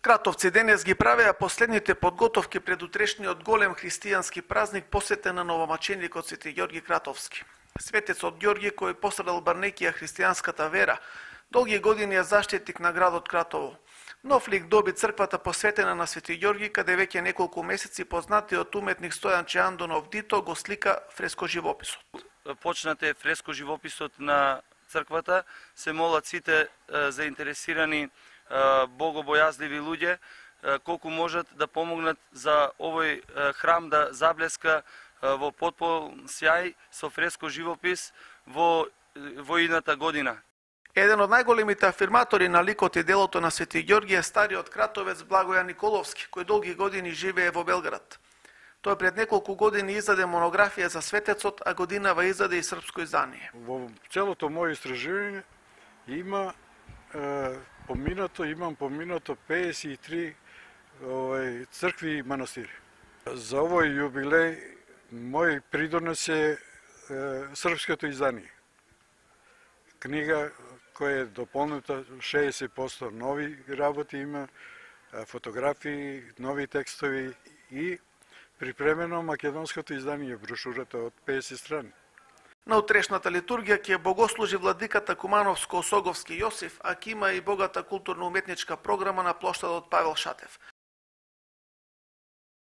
Кратовци денес ги правеа последните подготовки пред утрешниот голем христијански празник посветен на новомаченикот Свети Ѓорги Кратовски. Светецот Ѓорги, кој пострадал барнејќи христијанската вера, долги години е заштитник на градот Кратово. Нов лик доби црквата посветена на Свети Ѓорги, каде веќе неколку месеци познатиот уметник Стојанче Андонов Дито го слика фреско-живописот. Почнате фреско-живописот на црквата, се молат сите заинтересирани богобојазливи луѓе колку можат да помогнат за овој храм да заблеска во потполн сјај со фреско живопис во идната година. Еден од најголемите афирматори на ликот и делото на Свети Ѓорги е стариот кратовец Благојан Николовски, кој долги години живее во Белград. Тој пред неколку години издаде монографија за светецот, а годинава издаде и српско издание. Во целото моје истражување имам поминато 53 цркви и манастири. За овој јубилеј мој придонес е српското издание. Книга која е дополнета 60% нови работи има, фотографии, нови текстови и припремено македонското издание, брошурата од 50 страни. На утрешната литургија ќе богослужи владиката Кумановско-Осоговски Јосиф, а ќе има и богата културно-уметничка програма на плоштадот Павел Шатев.